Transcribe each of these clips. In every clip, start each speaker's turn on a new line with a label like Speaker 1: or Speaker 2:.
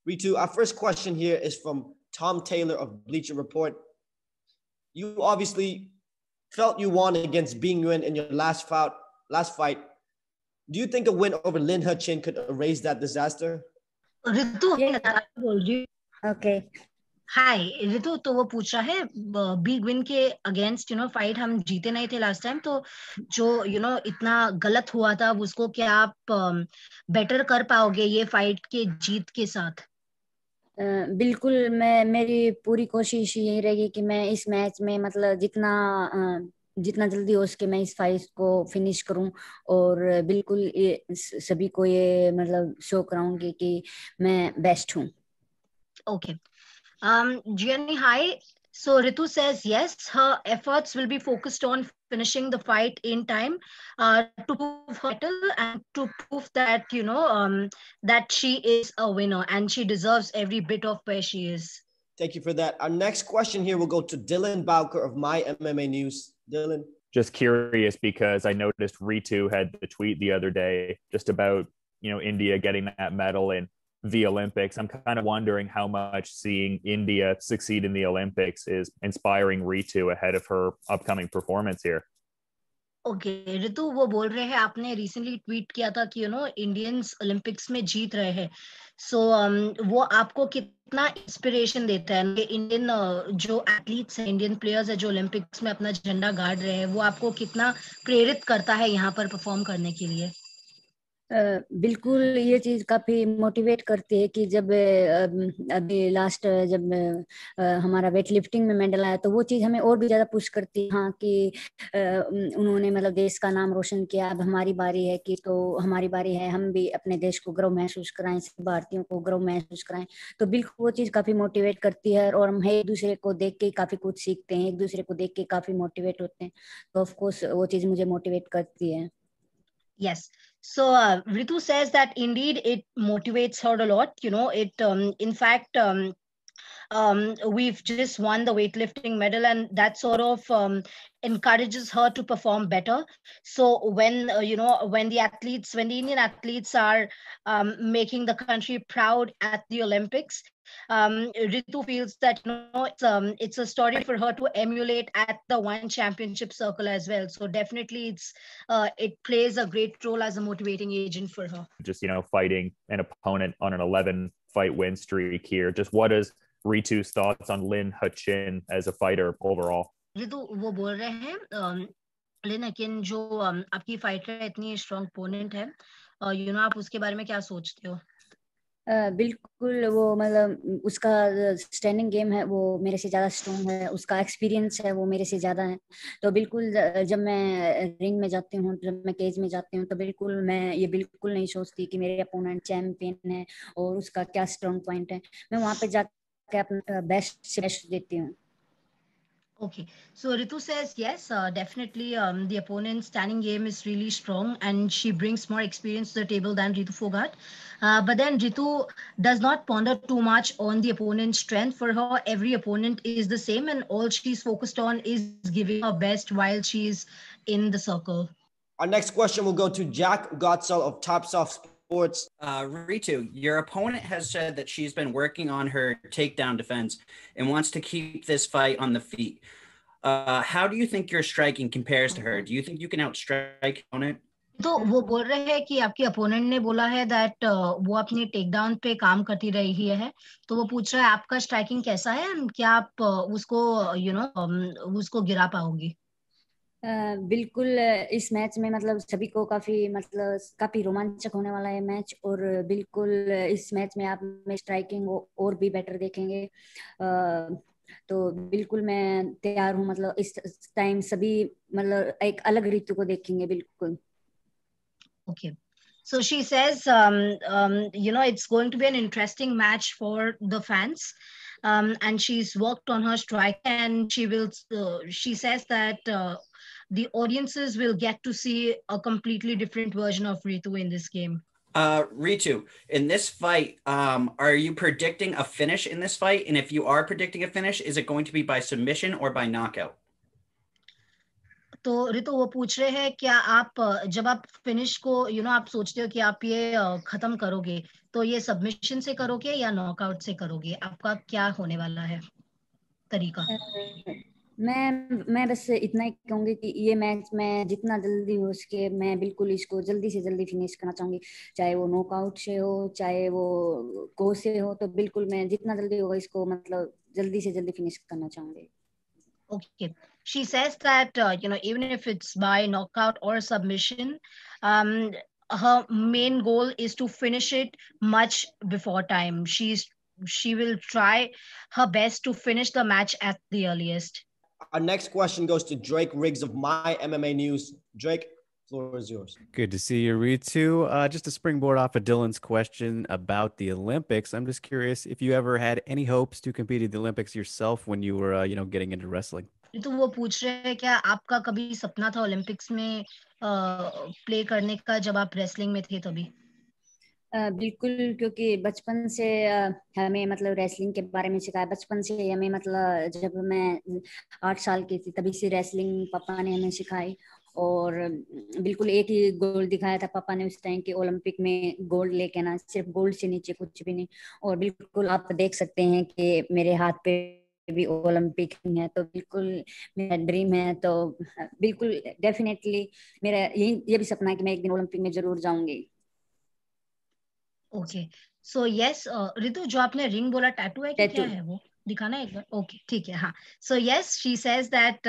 Speaker 1: Ritu, our first question here is from Tom Taylor of Bleacher Report. You obviously felt you won against Bing Yuen in your last fight. Do you think a win over Lin He Chin could erase that disaster?
Speaker 2: Ritu बोल रही
Speaker 3: okay
Speaker 2: hi Ritu तो वो पूछ रहा है big win के against fight हम जीते नहीं थे लास्ट टाइम, तो जो इतना गलत हुआ था उसको क्या आप बेटर कर पाओगे ये फाइट के जीत के साथ?
Speaker 3: बिल्कुल, मेरी पूरी कोशिश यही रहेगी कि मैं इस मैच में मतलब जितना जल्दी हो सके मैं इस फाइट को फिनिश करूं और बिल्कुल ये सभी को ये मतलब शो कराऊंगी कि मैं बेस्ट हूं.
Speaker 2: Okay. Gianni, hi. So Ritu says yes, her efforts will be focused on finishing the fight in time to prove her title and to prove that that she is a winner and she deserves every bit of where she is.
Speaker 1: Thank you for that. Our next question here will go to Dylan Bowker of My MMA News. Dylan.
Speaker 4: Just curious because I noticed Ritu had the tweet the other day just about, India getting that medal in the Olympics. I'm kind of wondering how much seeing India succeed in the Olympics is inspiring Ritu ahead of her upcoming performance here.
Speaker 2: Okay Ritu, वो बोल रहे हैं आपने recently tweet किया था कि Indians Olympics में जीत रहे हैं, सो वो आपको कितना इंस्पिरेशन देता है कि इंडियन जो एथलीट्स हैं, इंडियन प्लेयर्स है जो ओलंपिक्स में अपना झंडा गाड़ रहे हैं, वो आपको कितना प्रेरित करता है यहाँ पर परफॉर्म करने के लिए?
Speaker 3: बिल्कुल, ये चीज काफी मोटिवेट करती है कि जब अभी लास्ट जब हमारा वेट लिफ्टिंग में मेडल आया तो वो चीज हमें और भी ज्यादा पुश करती है, हाँ कि उन्होंने मतलब देश का नाम रोशन किया, अब हमारी बारी है कि तो हमारी बारी है हम भी अपने देश को गर्व महसूस कराएं, भारतीयों को गर्व महसूस कराएं. तो बिल्कुल वो चीज काफी मोटिवेट करती है और हम एक दूसरे को देख के काफी कुछ सीखते हैं, एक दूसरे को देख के काफी मोटिवेट होते हैं, तो ऑफकोर्स वो चीज मुझे मोटिवेट करती है.
Speaker 2: Yes. So Ritu says that indeed it motivates her a lot. It in fact we've just won the weightlifting medal, and that sort of encourages her to perform better. So when when the Indian athletes are making the country proud at the Olympics, Ritu feels that it's a story for her to emulate at the one championship circle as well. So definitely it plays a great role as a motivating agent for her.
Speaker 4: Just fighting an opponent on an 11 fight win streak here. Just what is Ritu's thoughts on Lin He Chin as a fighter overall?
Speaker 2: Ritu वो बोल रहे हैं लिन हे चिन जो आपकी fighter इतनी strong opponent है, आप उसके बारे में क्या सोचते हो?
Speaker 3: बिल्कुल, वो मतलब उसका स्टैंडिंग गेम है वो मेरे से ज़्यादा स्ट्रॉन्ग है, उसका एक्सपीरियंस है वो मेरे से ज़्यादा है. तो बिल्कुल जब मैं रिंग में जाती हूँ, जब मैं केज में जाती हूँ, तो बिल्कुल मैं ये बिल्कुल नहीं सोचती कि मेरे अपोनेंट चैंपियन है और उसका क्या स्ट्रॉन्ग पॉइंट है. मैं वहाँ पे जाके अपना बेस्ट से बेस्ट देती हूँ.
Speaker 2: Okay, so Ritu says yes, definitely the opponent's standing game is really strong and she brings more experience to the table than Ritu Fogart. But then Ritu does not ponder too much on the opponent's strength. For her, every opponent is the same and all she's focused on is giving her best while she's in the circle.
Speaker 1: Our next question will go to Jack Gottsell of Top Soft Sports.
Speaker 5: Ritu, your opponent has said that she's been working on her takedown defense and wants to keep this fight on the feet. How do you think your striking compares to her? Do you think you can outstrike opponent?
Speaker 2: तो वो बोल रहे हैं कि आपके opponent ने बोला है दैट वो अपनी टेक डाउन पे काम करती रही है, तो वो पूछ रहा है आपका स्ट्राइकिंग कैसा है एंड क्या आप उसको उसको गिरा पाओगी?
Speaker 3: बिल्कुल, इस मैच में मतलब सभी को काफी रोमांचक होने वाला है मैच और बिल्कुल इस मैच में आप में स्ट्राइकिंग और भी बेटर देखेंगे. तो बिल्कुल मैं तैयार हूँ, मतलब इस टाइम सभी मतलब एक अलग ऋतु को देखेंगे बिल्कुल.
Speaker 2: Okay. So she says, it's going to be an interesting match for the fans. And she's worked on her strike and she says that the audiences will get to see a completely different version of Ritu in this game.
Speaker 5: Ritu, in this fight, are you predicting a finish in this fight? And if you are predicting a finish, is it going to be by submission or by knockout?
Speaker 2: तो रितु वो पूछ रहे हैं क्या आप जब आप finish को आप सोचते हो कि आप ये खत्म करोगे, तो ये सबमिशन से करोगे या नॉकआउट से करोगे? आपका क्या होने वाला है तरीका?
Speaker 3: मैं बस इतना ही कहूंगी कि ये मैच मैं जितना जल्दी हो सके मैं बिल्कुल इसको जल्दी से जल्दी फिनिश करना चाहूंगी, चाहे वो नॉकआउट से हो चाहे वो को से हो, तो बिल्कुल मैं जितना जल्दी होगा इसको मतलब जल्दी से जल्दी फिनिश करना चाहूंगी।
Speaker 2: Okay. She says that, even if it's by knockout or submission, um, her main goal is to finish it much before time. She will try her best to finish the match at the earliest.
Speaker 1: Our next question goes to Drake Riggs of My MMA News. Drake, floor is yours.
Speaker 6: Good to see you, Ritu. Just to springboard off of Dylan's question about the Olympics, I'm just curious if you ever had any hopes to compete at the Olympics yourself when you were, getting into wrestling.
Speaker 2: तो वो पूछ रहे हैं क्या आपका कभी सपना था ओलंपिक्स में प्ले करने का जब आप रेसलिंग में थे तभी?
Speaker 3: बिल्कुल, क्योंकि बचपन से हमें मतलब रेसलिंग के बारे में सिखाया। बचपन से हमें मतलब जब मैं 8 साल की थी तभी से रेसलिंग पापा ने हमें सिखाई, और बिल्कुल एक ही गोल दिखाया था पापा ने उस टाइम के ओलंपिक में गोल्ड लेके ना, सिर्फ गोल्ड से नीचे कुछ भी नहीं। और बिल्कुल आप देख सकते हैं कि मेरे हाथ पे भी ओलंपिक है, तो बिल्कुल मेरा ड्रीम है। तो बिल्कुल डेफिनेटली मेरा ये भी सपना है कि मैं एक दिन ओलंपिक में जरूर जाऊंगी।
Speaker 2: ओके, सो यस ऋतु, जो आपने रिंग बोला टैटू है कि क्या है वो दिखाना एक बार? ओके, ठीक है, हाँ। So yes, she says that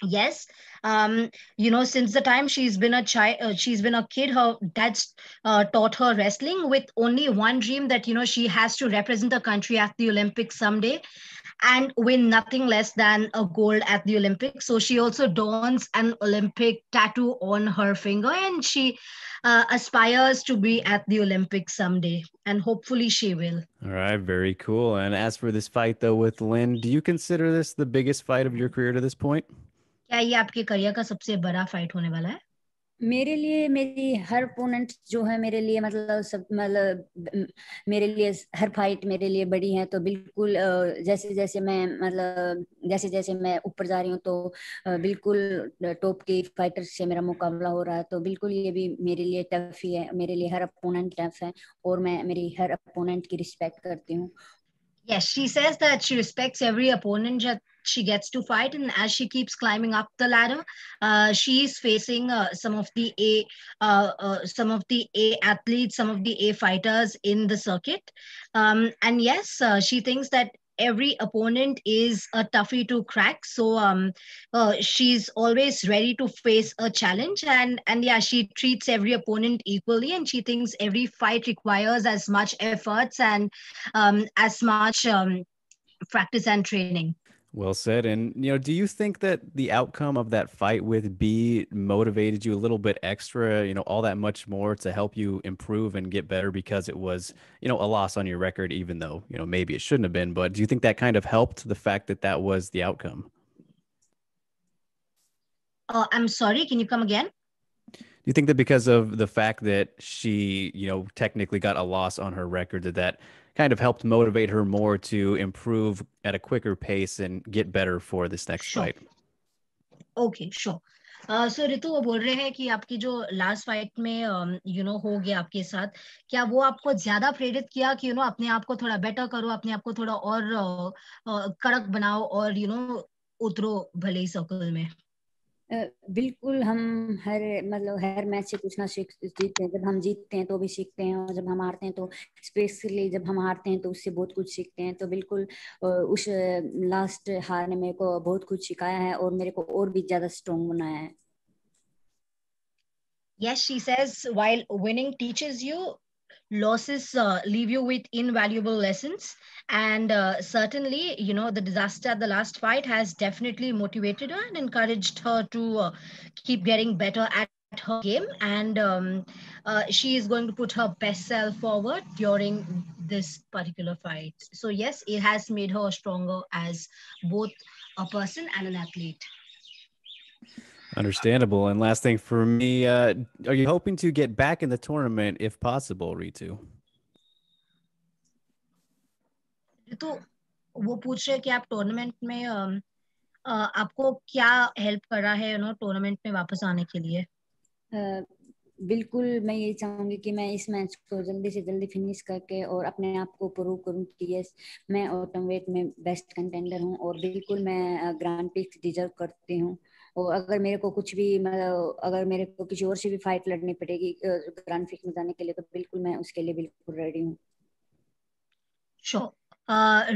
Speaker 2: yes, since the time she's been a child, she's been a kid, her dad's taught her wrestling with only one dream, that she has to represent the country at the Olympics someday and win nothing less than a gold at the Olympics. So she also dons an Olympic tattoo on her finger, and she aspires to be at the Olympics someday, and hopefully she will.
Speaker 6: All right, very cool. And as for this fight, though, with Lynn, do you consider this the biggest fight of your career to this point?
Speaker 2: क्या ये आपके career का सबसे बड़ा fight होने वाला है?
Speaker 3: मेरे लिए मेरी हर ओपोनेंट जो है मेरे लिए मतलब मेरे लिए हर फाइट मेरे लिए बड़ी है। तो बिल्कुल जैसे जैसे मैं ऊपर जा रही हूँ तो बिल्कुल टॉप के फाइटर से मेरा मुकाबला हो रहा है। तो बिल्कुल ये भी मेरे लिए टफ ही है, मेरे लिए हर अपोनेंट टफ है और मैं मेरी हर अपोनेंट की रिस्पेक्ट करती हूँ।
Speaker 2: Yes, she says that she respects every opponent that she gets to fight, and as she keeps climbing up the ladder, she's facing some of the A athletes, some of the A fighters in the circuit, and yes, she thinks that every opponent is a toughie to crack. So she's always ready to face a challenge, and yeah, she treats every opponent equally, and she thinks every fight requires as much efforts and as much practice and training.
Speaker 6: Well said. And, do you think that the outcome of that fight with B motivated you a little bit extra, all that much more to help you improve and get better, because it was, a loss on your record, even though, maybe it shouldn't have been. But do you think that kind of helped, the fact that that was the outcome?
Speaker 2: I'm sorry, can you come again?
Speaker 6: Do you think that because of the fact that she, technically got a loss on her record, that kind of helped motivate her more to improve at a quicker pace and get better for this next fight?
Speaker 2: Okay, sure. So Ritu, वो बोल रहे हैं कि आपकी जो last fight में हो गया आपके साथ, क्या वो आपको ज्यादा प्रेरित किया कि अपने आप को थोड़ा बेटर करो, अपने आप को थोड़ा और कड़क बनाओ और उतरो भले ही सर्कल में?
Speaker 3: बिल्कुल, हम हर मैच से कुछ ना सीखते हैं। जब हम जीतते हैं तो भी सीखते हैं, और जब हम हारते हैं तो स्पेशली जब हम हारते हैं तो उससे बहुत कुछ सीखते हैं। तो बिल्कुल उस लास्ट हार ने मेरे को बहुत कुछ सिखाया है और मेरे को और भी ज्यादा स्ट्रॉन्ग बनाया है।
Speaker 2: Yes, she says while winning teaches you, losses leave you with invaluable lessons, and certainly the disaster at the last fight has definitely motivated her and encouraged her to keep getting better at her game, and she is going to put her best self forward during this particular fight. So yes, it has made her stronger as both a person and an athlete.
Speaker 6: Understandable. And last thing for me, are you hoping to get back in the tournament if possible, Ritu?
Speaker 2: तो वो पूछ रहे हैं कि आप tournament में आपको क्या हेल्प कर रहा है टूर्नामेंट में वापस आने के लिए?
Speaker 3: बिल्कुल मैं यही चाहूंगी कि मैं इस मैच को जल्दी से जल्दी फिनिश करके और अपने आप को प्रूव करूं कि यस मैं एटम वेट में बेस्ट कंटेंडर हूं और बिल्कुल मैं ग्रैंड प्रिक्स डिजर्व करती हूं। और अगर मेरे को कुछ भी मतलब अगर मेरे को किसी और से भी फाइट लड़नी पड़ेगी ग्रैंड प्रिक्स में जाने के लिए तो बिल्कुल मैं उसके लिए बिल्कुल रेडी हूँ।
Speaker 2: Sure.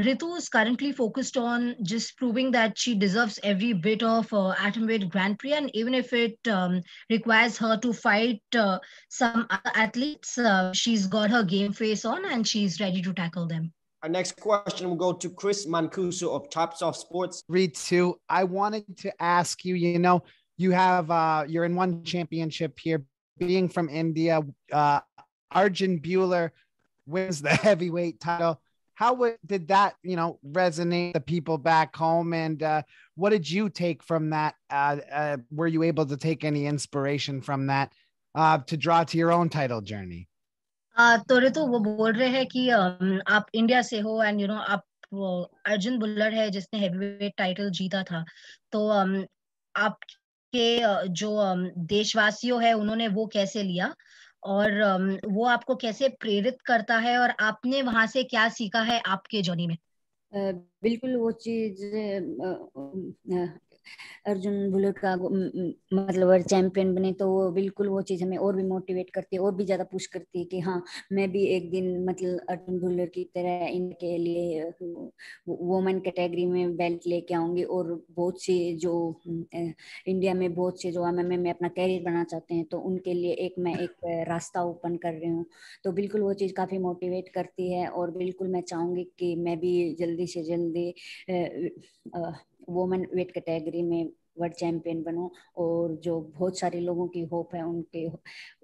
Speaker 2: Ritu is currently focused on just proving that she deserves every bit of Atomweight Grand Prix, and even if it requires her to fight some other athletes, she's got her game face on and she's ready to tackle them.
Speaker 1: Our next question will go to Chris Mancuso of Tops Off Sports.
Speaker 7: Ritu, I wanted to ask you, you have, you're in one championship here, being from India, Arjun Buehler wins the heavyweight title. How did that, resonate the people back home? And what did you take from that? Were you able to take any inspiration from that to draw to your own title journey?
Speaker 2: तो ऋतु वो बोल रहे हैं कि आप India से हो and आप अर्जुन बुल्लर है जिसने हेवीवेट टाइटल जीता था, तो आपके जो देशवासियों है उन्होंने वो कैसे लिया और वो आपको कैसे प्रेरित करता है और आपने वहां से क्या सीखा है आपके जर्नी में?
Speaker 3: बिल्कुल वो चीज अर्जुन बुलर का मतलब वर्ल्ड चैंपियन बने तो वो बिल्कुल वो चीज हमें और भी मोटिवेट करती है और भी ज्यादा पुश करती है कि हाँ मैं भी एक दिन मतलब अर्जुन बुलर की तरह इनके लिए वुमेन कैटेगरी में बेल्ट लेके आऊंगी और बहुत से जो इंडिया में बहुत से जो एमएमए में अपना कैरियर बनाना चाहते हैं तो उनके लिए मैं एक रास्ता ओपन कर रही हूँ। तो बिल्कुल वो चीज काफी मोटिवेट करती है और बिल्कुल मैं चाहूंगी कि मैं भी जल्दी से जल्दी वुमेन वेट कैटेगरी में वर्ल्ड चैंपियन बनूं और जो बहुत सारे लोगों की होप है उनके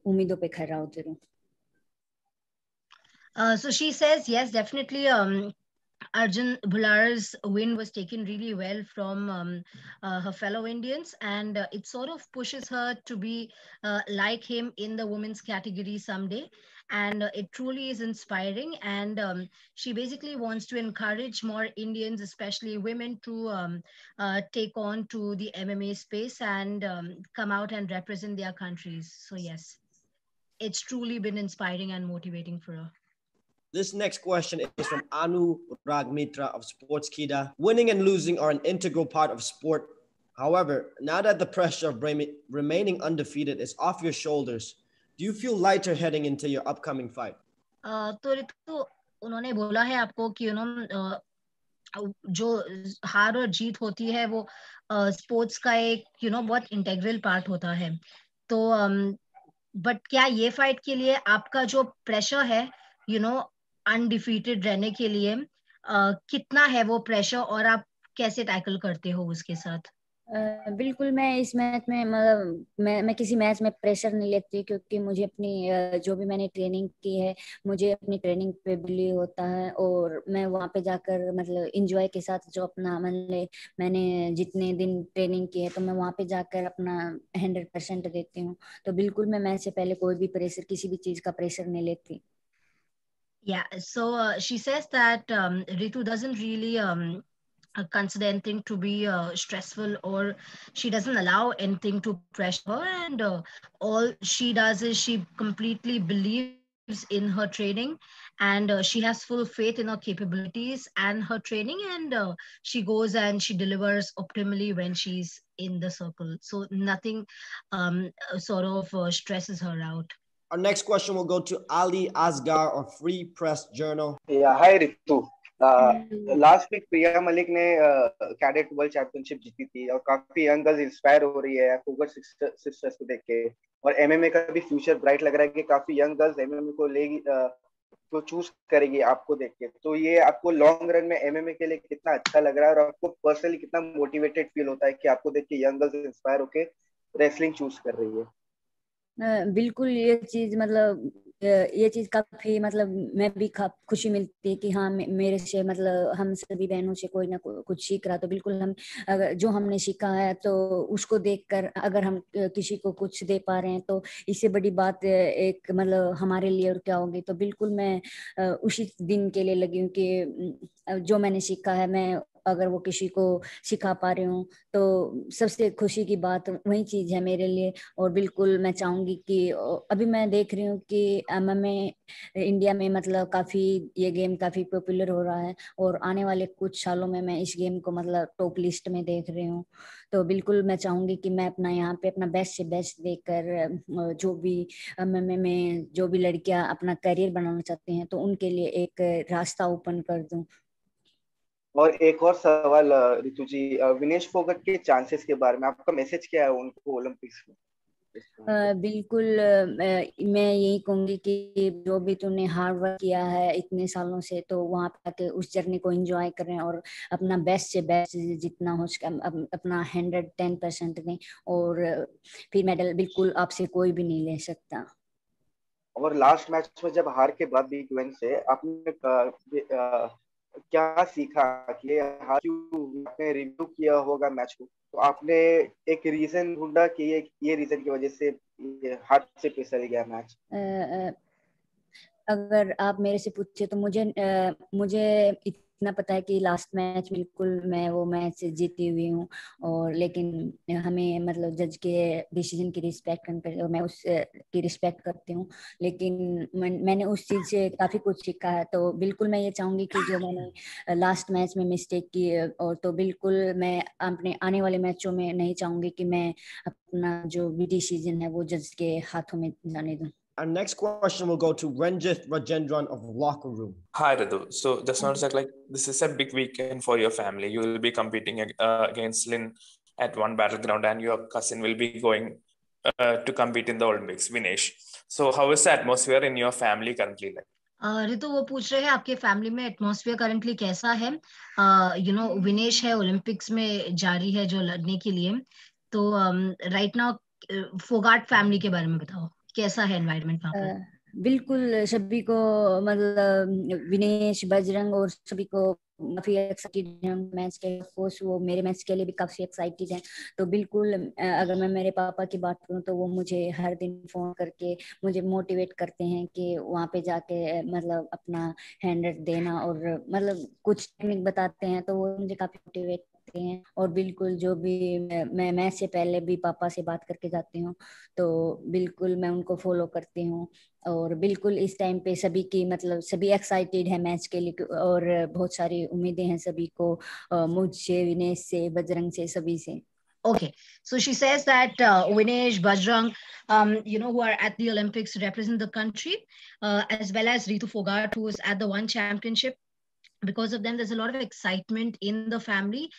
Speaker 3: उम्मीदों पे खरा उतरूं।
Speaker 2: So she says yes, definitely Arjun Bhular's win was taken really well from her fellow Indians, and it sort of pushes her to be like him in the women's category someday. And it truly is inspiring. And she basically wants to encourage more Indians, especially women, to take on to the MMA space and come out and represent their countries. So yes, it's truly been inspiring and motivating for her.
Speaker 1: This next question is from Anu Ragmitra of Sportskeeda. Winning and losing are an integral part of sport. However, now that the pressure of remaining undefeated is off your shoulders, do you feel lighter heading into your upcoming fight?
Speaker 2: तो ऋतु उन्होंने बोला है आपको कि जो हार और जीत होती है वो स्पोर्ट्स का एक बहुत इंटेग्रल पार्ट होता है। तो बट क्या ये फाइट के लिए आपका जो प्रेशर है अनडिफीटेड रहने के लिए कितना है वो प्रेशर और आप कैसे टैकल करते हो उसके साथ?
Speaker 3: बिल्कुल मैं इस मैच में मतलब मैं किसी मैच में प्रेशर नहीं लेती क्योंकि मुझे अपनी जो भी मैंने ट्रेनिंग की है मुझे अपनी ट्रेनिंग पे बिलीव होता है और मैं वहाँ पे जाकर मतलब इंजॉय के साथ जो अपना मतलब मैंने जितने दिन ट्रेनिंग की है तो मैं वहाँ पे जाकर अपना 100% देती हूँ। तो बिल्कुल मैं मैच से पहले कोई भी प्रेशर किसी भी चीज का प्रेशर नहीं लेती।
Speaker 2: Yeah, so she says that Ritu doesn't really consider anything to be stressful, or she doesn't allow anything to pressure her, and all she does is she completely believes in her training, and she has full faith in her capabilities and her training, and she goes and she delivers optimally when she's in the circle. So nothing sort of stresses her out.
Speaker 1: Our next question will go to Ali Asgar of Free Press Journal.
Speaker 8: Yeah, hi Ritu. Last week Priya Malik ने cadet world championship जीती थी और काफी young girls inspire हो रही है Phogat sisters को देख के और एमएमए का भी फ्यूचर ब्राइट लग रहा है कि काफी यंग गर्ल्स एमएमए को लेगी तो चूज करेगी आपको देख के। तो ये आपको लॉन्ग रन में एमएमए के लिए कितना अच्छा लग रहा है और आपको पर्सनली कितना मोटिवेटेड फील होता है कि आपको देख के यंग गर्ल्स इंस्पायर होके रेसलिंग चूज कर रही है?
Speaker 3: बिल्कुल ये चीज मतलब ये चीज काफी मतलब मैं भी खुशी मिलती है कि हाँ मेरे से मतलब हम सभी बहनों से कोई ना कुछ सीख रहा। तो बिल्कुल हम अगर जो हमने सीखा है तो उसको देखकर अगर हम किसी को कुछ दे पा रहे हैं तो इससे बड़ी बात एक मतलब हमारे लिए और क्या होगी। तो बिल्कुल मैं उसी दिन के लिए लगी हूँ कि जो मैंने सीखा है मैं अगर वो किसी को सिखा पा रही हूँ तो सबसे खुशी की बात वही चीज़ है मेरे लिए। और बिल्कुल मैं चाहूँगी कि अभी मैं देख रही हूँ कि MMA इंडिया में मतलब काफ़ी ये गेम काफ़ी पॉपुलर हो रहा है, और आने वाले कुछ सालों में मैं इस गेम को मतलब टॉप लिस्ट में देख रही हूँ। तो बिल्कुल मैं चाहूँगी कि मैं अपना यहाँ पे अपना बेस्ट से बेस्ट देकर जो भी MMA में जो भी लड़कियाँ अपना करियर बनाना चाहती हैं तो उनके लिए एक रास्ता ओपन कर दूँ।
Speaker 8: और एक और सवाल रितु जी, विनेश फोगट के चांसेस के बारे में आपका मैसेज क्या है उनको ओलंपिक्स में?
Speaker 3: बिल्कुल मैं यही कहूंगी कि जो भी तूने हार्ड वर्क किया है इतने सालों से तो वहां पे आके उस जर्नी को एंजॉय करें और अपना बेस्ट से बेस्ट जितना हो सके अपना 110% दें, और फिर मेडल बिल्कुल आपसे कोई भी नहीं ले सकता।
Speaker 8: और लास्ट मैच में जब हार के बाद बिग वेन से आपने क्या सीखा कि ये हार क्यों, आपने रिव्यू किया होगा मैच को, तो आपने एक रीजन ढूंढा कि ये रीजन की वजह से ये हाथ से फिसल गया मैच?
Speaker 3: अगर आप मेरे से पूछे तो मुझे इतना पता है कि लास्ट मैच बिल्कुल मैं वो मैच जीती हुई हूँ, और लेकिन हमें मतलब जज के डिसीजन की रिस्पेक्ट करनी पड़ेगी और मैं उस की रिस्पेक्ट करती हूँ। लेकिन मैंने उस चीज़ से काफ़ी कुछ सीखा है, तो बिल्कुल मैं ये चाहूँगी कि जो मैंने लास्ट मैच में मिस्टेक की और तो बिल्कुल मैं अपने आने वाले मैचों में नहीं चाहूँगी कि मैं अपना जो भी डिसीजन है वो जज के हाथों में जाने दूँ।
Speaker 1: Our next question will go to Ranjith Rajendran of Locker Room.
Speaker 9: Hi, Ritu. So just want to say, like, this is a big weekend for your family. You will be competing against Lynn at one battleground, and your cousin will be going to compete in the Olympics, Vinesh. So how is the atmosphere in your family currently like?
Speaker 2: Ritu वो पूछ रहे हैं आपके family में atmosphere currently कैसा है। विनेश है Olympics में जारी है जो लड़ने के लिए, तो राइट नाउ फोगाट फैमिली के बारे में बताओ कैसा है एनवायरनमेंट वहाँ पर।
Speaker 3: बिल्कुल सभी को मतलब विनेश बजरंग और सभी को काफी एक्साइटेड है मैच के। कोर्स वो मेरे मैच के लिए भी काफी एक्साइटेड है। तो बिल्कुल अगर मैं मेरे पापा की बात करूं तो वो मुझे हर दिन फोन करके मुझे मोटिवेट करते हैं कि वहां पे जाके मतलब अपना 100 देना, और मतलब कुछ टेक्निक बताते हैं तो वो मुझे काफी मोटिवेट करते हैं। और बिल्कुल जो भी मैं मैच से पहले भी पापा से बात करके जाती हूँ, तो बिल्कुल मैं उनको फॉलो करती हूँ। और बिल्कुल इस टाइम पे सभी की मतलब सभी एक्साइटेड है मैच के लिए, और बहुत सारी उम्मीदें हैं सभी को मुझसे, विनेश से, बजरंग से, सभी से।
Speaker 2: Okay, so she says that Vinesh, Bajrang, who are at the Olympics to represent the country, as well as Ritu Fogart, who is at the One Championship. Because of them, there's a lot of excitement in the family.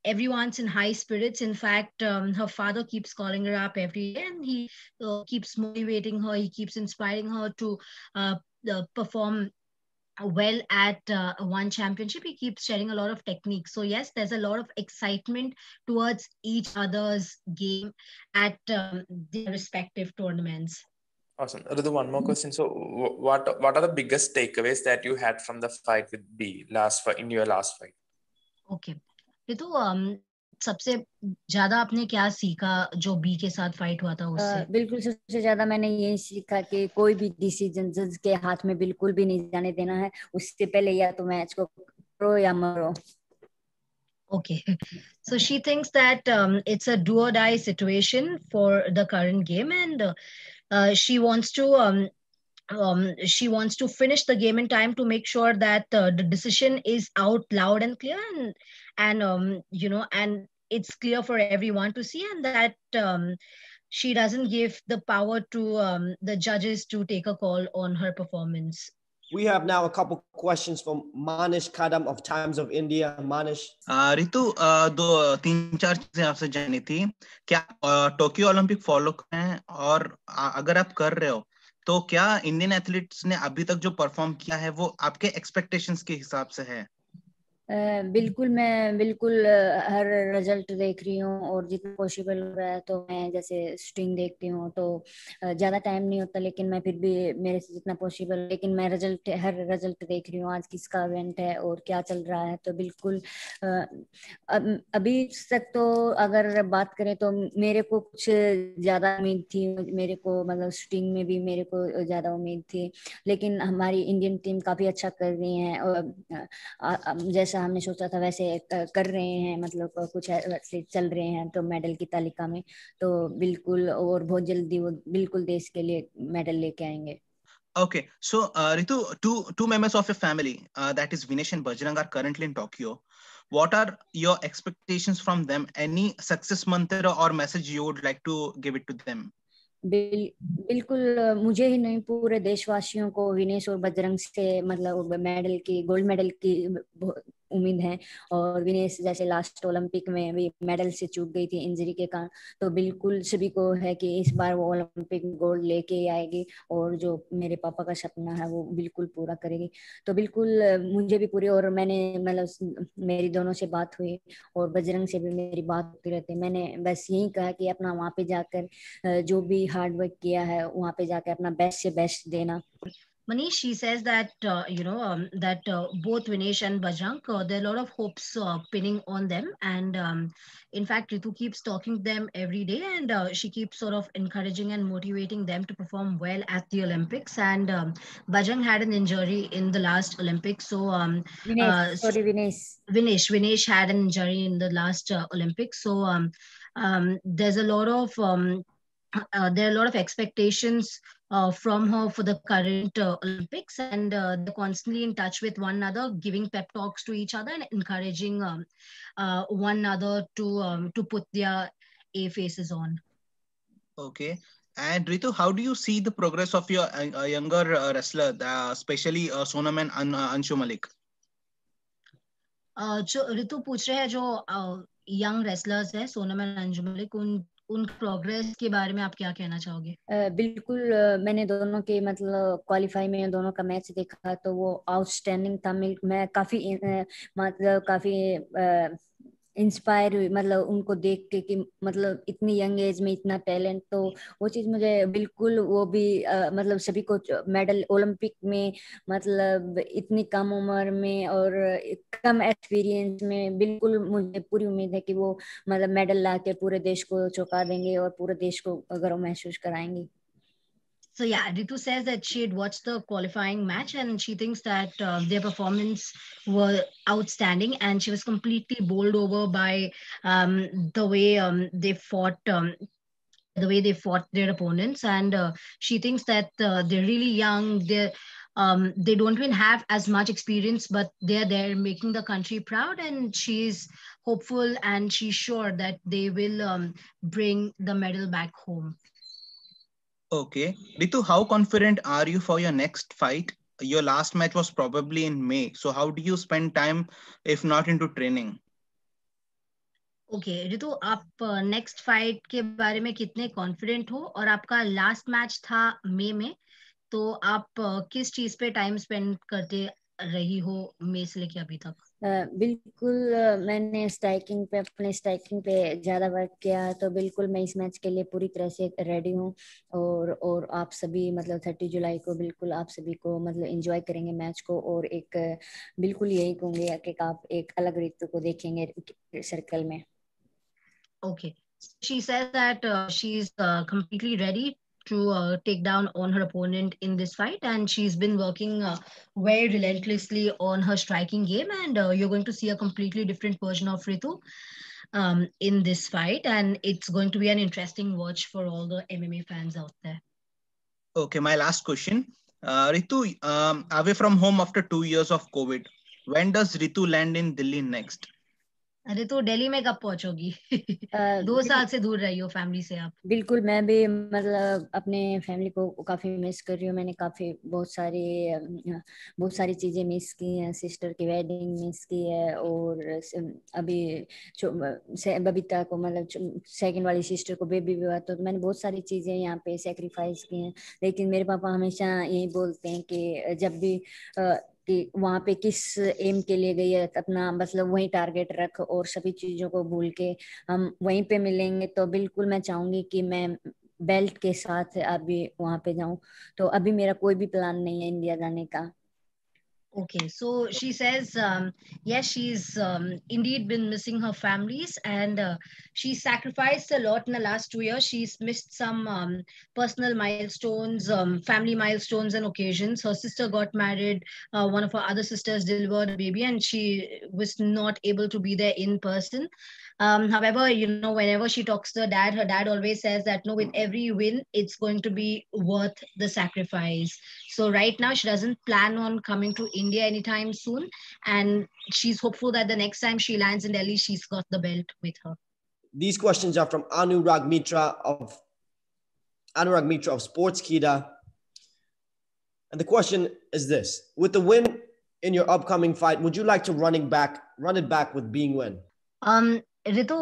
Speaker 2: Everyone's in high spirits. In fact, her father keeps calling her up every day, and he keeps motivating her. He keeps inspiring her to perform well at One Championship. He keeps sharing a lot of techniques. So yes, there's a lot of excitement towards each other's game at their respective tournaments.
Speaker 9: Awesome. Ritu, one more question. So what are the biggest takeaways that you had from the fight with B in your last fight?
Speaker 2: Okay. Ritu, सबसे ज्यादा आपने क्या सीखा जो B के साथ fight हुआ था उससे?
Speaker 3: बिल्कुल सबसे ज्यादा मैंने यही सीखा कि कोई भी डिसीजन जज के हाथ में बिल्कुल भी नहीं जाने देना है। उससे पहले या तो मैच को करो या मरो।
Speaker 2: Okay, so she thinks that it's a do or die situation for the current game, and she wants to finish the game in time to make sure that the decision is out loud and clear, and it's clear for everyone to see, and that she doesn't give the power to the judges to take a call on her performance.
Speaker 1: We have now a couple questions from Manish Kadam of Times of India. Manish.
Speaker 10: Ritu, 3-4 चीजें आपसे जाननी थी। क्या Tokyo Olympic follow करें, और अगर आप कर रहे हो तो क्या इंडियन एथलीट्स ने अभी तक जो परफॉर्म किया है वो आपके एक्सपेक्टेशंस के हिसाब से है?
Speaker 3: बिल्कुल मैं बिल्कुल हर रिजल्ट देख रही हूँ, और जितना पॉसिबल हो रहा है तो मैं जैसे शूटिंग देखती हूँ तो ज़्यादा टाइम नहीं होता, लेकिन मैं फिर भी मेरे से जितना पॉसिबल, लेकिन मैं हर रिजल्ट देख रही हूँ आज किसका इवेंट है और क्या चल रहा है। तो बिल्कुल अभी तक तो अगर बात करें तो मेरे को कुछ ज़्यादा उम्मीद थी, मेरे को मतलब शूटिंग में भी मेरे को ज़्यादा उम्मीद थी, लेकिन हमारी इंडियन टीम काफ़ी अच्छा कर रही है। और जैसा जैसा हमने सोचा था वैसे कर रहे हैं, मतलब कुछ एथलीट चल रहे हैं तो मेडल की तालिका में, तो बिल्कुल और बहुत जल्दी वो बिल्कुल देश के लिए मेडल लेके आएंगे।
Speaker 10: Okay, so Ritu, two members of your family, that is Vinesh and Bajrang, are currently in Tokyo. What are your expectations from them? Any success mantra or message you would like to give it to them?
Speaker 3: बिल्कुल मुझे ही नहीं पूरे देशवासियों को विनेश और बजरंग से मतलब medal की, गोल्ड मेडल की उम्मीद है। और विनेश जैसे लास्ट ओलंपिक में भी मेडल से चूक गई थी इंजरी के कारण, तो बिल्कुल सभी को है कि इस बार वो ओलंपिक गोल्ड लेके ही आएगी और जो मेरे पापा का सपना है वो बिल्कुल पूरा करेगी। तो बिल्कुल मुझे भी पूरी, और मैंने मतलब मेरी दोनों से बात हुई और बजरंग से भी मेरी बात होती रहती है। मैंने बस यही कहा कि अपना वहाँ पे जाकर जो भी हार्ड वर्क किया है वहाँ पे जाकर अपना बेस्ट से बेस्ट देना।
Speaker 2: Manish, she says that that both Vinesh and Bajrang, there are a lot of hopes pinning on them, and in fact, Ritu keeps talking to them every day, and she keeps sort of encouraging and motivating them to perform well at the Olympics. And Bajrang had an injury in the last Olympics, so Vinesh had an injury in the last Olympics, so there's a lot of there are a lot of expectations from her for the current Olympics, and they're constantly in touch with one another, giving pep talks to each other and encouraging one another to put their A faces on.
Speaker 10: Okay. And Ritu, how do you see the progress of your younger wrestler, especially Sonam and Anshu Malik?
Speaker 2: जो ऋतु पूछ रहे हैं जो young wrestlers है Sonam and Anju Malik, उन progress के बारे में आप क्या कहना चाहोगे?
Speaker 3: बिल्कुल मैंने दोनों के मतलब क्वालिफाई में दोनों का मैच देखा तो वो आउटस्टैंडिंग था। मैं काफी मतलब काफी इंस्पायर हुई मतलब उनको देख के कि मतलब इतनी यंग एज में इतना टैलेंट, तो वो चीज मुझे बिल्कुल वो भी मतलब सभी को मेडल ओलंपिक में मतलब इतनी कम उम्र में और कम एक्सपीरियंस में बिल्कुल मुझे पूरी उम्मीद है कि वो मतलब मेडल ला के पूरे देश को चौंका देंगे और पूरे देश को गर्व महसूस कराएंगे।
Speaker 2: So yeah, Ritu says that she had watched the qualifying match and she thinks that their performance were outstanding, and she was completely bowled over by the way they fought. The way they fought their opponents, and she thinks that they're really young. They don't even have as much experience, but they're there making the country proud. And she's hopeful and she's sure that they will bring the medal back home.
Speaker 10: Okay. Ritu, how confident are you for your next fight? Your last match was probably in May. So how do you spend time if not into training?
Speaker 2: Okay Ritu, आप next fight के बारे में कितने confident हो, और आपका last match था मई में, तो आप किस चीज पे टाइम स्पेंड करते रही हो मई से लेके अभी तक?
Speaker 3: बिल्कुल मैंने अपने स्ट्राइकिंग पे ज्यादा वर्क किया, तो बिल्कुल मैं इस मैच के लिए पूरी तरह से रेडी हूँ। और आप सभी मतलब 30 जुलाई को बिल्कुल आप सभी को मतलब एंजॉय करेंगे मैच को, और एक बिल्कुल यही कहूंगी कि आप एक अलग ऋतु को देखेंगे सर्कल में।
Speaker 2: Okay, she says that she's completely ready to take down on her opponent in this fight, and she's been working very relentlessly on her striking game, and you're going to see a completely different version of Ritu in this fight, and it's going to be an interesting watch for all the MMA fans out there.
Speaker 10: Okay, my last question. Ritu, away from home after 2 years of COVID, when does Ritu land in Delhi next?
Speaker 2: अरे तो दिल्ली में कब पहुंचोगी? 2 साल से दूर रही हो family से आप।
Speaker 3: बिल्कुल मैं भी मतलब अपने फैमिली को काफी मिस कर रही हूँ। मैंने बहुत सारी चीजें मिस की हैं। सिस्टर की वेडिंग मिस की है, और अभी बबीता को मतलब सेकंड वाली सिस्टर को बेबी भी हुआ, तो मैंने बहुत सारी चीजें यहाँ पे सेक्रीफाइस की हैं। लेकिन मेरे पापा हमेशा यही बोलते हैं कि जब भी कि वहां पे किस एम के लिए गई है अपना मतलब वही टारगेट रख, और सभी चीजों को भूल के हम वहीं पे मिलेंगे। तो बिल्कुल मैं चाहूंगी कि मैं बेल्ट के साथ अभी वहां पे जाऊं। तो अभी मेरा कोई भी प्लान नहीं है इंडिया जाने का।
Speaker 2: Okay, so she says, yes, she's indeed been missing her families, and she sacrificed a lot in the last 2 years. She's missed some personal milestones, family milestones, and occasions. Her sister got married, one of her other sisters delivered a baby, and she was not able to be there in person. However, whenever she talks to her dad always says that no, with every win, it's going to be worth the sacrifice. So right now, she doesn't plan on coming to India anytime soon, and she's hopeful that the next time she lands in Delhi, she's got the belt with her.
Speaker 1: These questions are from Anurag Mitra of Sportskeeda. And the question is this: with the win in your upcoming fight, would you like to run it back with Bing Wen?
Speaker 2: Ritu,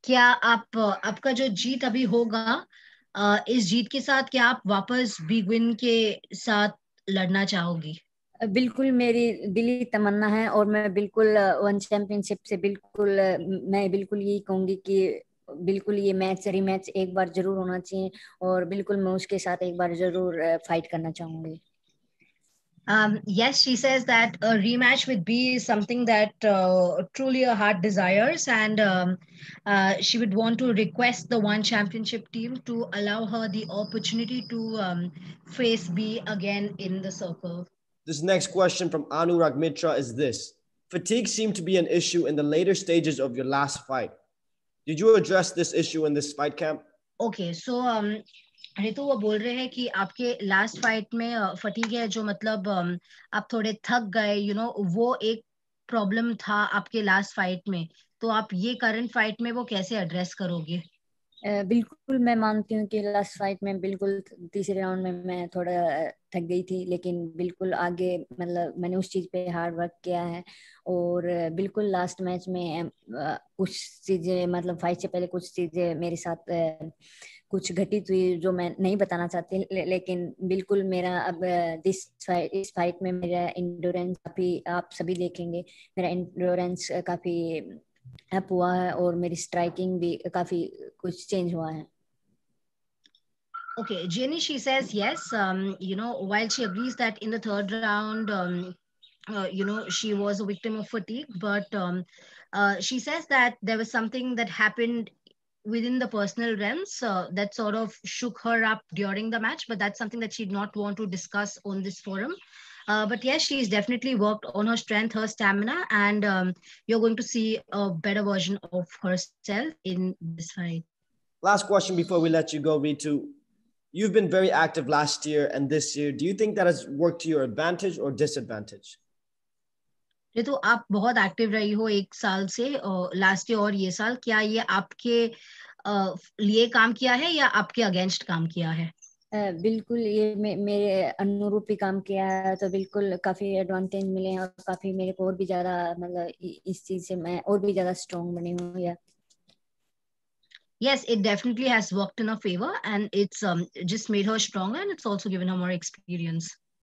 Speaker 2: क्या आपका जो जीत अभी होगा, इस जीत के साथ क्या आप वापस बिग विन के साथ लड़ना चाहोगी?
Speaker 3: बिल्कुल मेरी दिली तमन्ना है, और मैं बिल्कुल वन चैंपियनशिप से मैं बिल्कुल यही कहूंगी कि बिल्कुल ये रीमैच एक बार जरूर होना चाहिए, और बिल्कुल मैं उसके साथ एक बार जरूर फाइट करना चाहूंगी.
Speaker 2: Yes, she says that a rematch with B is something that truly her heart desires, and she would want to request the One Championship team to allow her the opportunity to face B again in the circle.
Speaker 1: This next question from Anurag Mitra is this: fatigue seemed to be an issue in the later stages of your last fight. Did you address this issue in this fight camp?
Speaker 2: Okay, so Ritu वो बोल रहे हैं कि आपके last fight में fatigue है, जो मतलब आप थोड़े थक गए, वो एक प्रॉब्लम था आपके लास्ट फाइट में, तो आप ये करंट फाइट में वो कैसे एड्रेस करोगे?
Speaker 3: बिल्कुल मैं मानती हूँ कि लास्ट फाइट में बिल्कुल तीसरे राउंड में मैं थोड़ा थक गई थी, लेकिन बिल्कुल आगे मतलब मैंने उस चीज पे हार्ड वर्क किया है, और बिल्कुल लास्ट मैच में कुछ चीजें मतलब फाइट से पहले कुछ चीजें मेरे साथ कुछ घटित हुई जो मैं नहीं बताना चाहती, लेकिन बिल्कुल मेरा अब इस फाइट में मेरा एंड्योरेंस काफी, आप सभी देखेंगे, मेरा एंड्योरेंस काफी अप हुआ है, और मेरी स्ट्राइकिंग भी काफी कुछ चेंज हुआ है.
Speaker 2: Okay, Jenny, she says yes. While she agrees that in the third round, she was a victim of fatigue, but she says that there was something that happened within the personal realms that sort of shook her up during the match, but that's something that she'd not want to discuss on this forum. But yes, she's definitely worked on her strength, her stamina, and you're going to see a better version of herself in this fight.
Speaker 1: Last question before we let you go, Ritu. You've been very active last year and this year. Do you think that has worked to your advantage or disadvantage?
Speaker 2: Ritu, आप बहुत active रही हो एक साल से, last year और ये साल, क्या ये आपके लिए काम किया है या आपके अगेंस्ट काम किया है?
Speaker 3: बिल्कुल ये मेरे अनुरूप ही काम किया है, तो बिल्कुल काफी एडवांटेज मिले हैं, और काफी मेरे को और भी ज्यादा मतलब इस चीज से मैं और भी ज्यादा स्ट्रॉन्ग बनी हूँ. या
Speaker 2: Yes, it definitely has worked in her favor, and it's just made her stronger, and it's also given her more experience.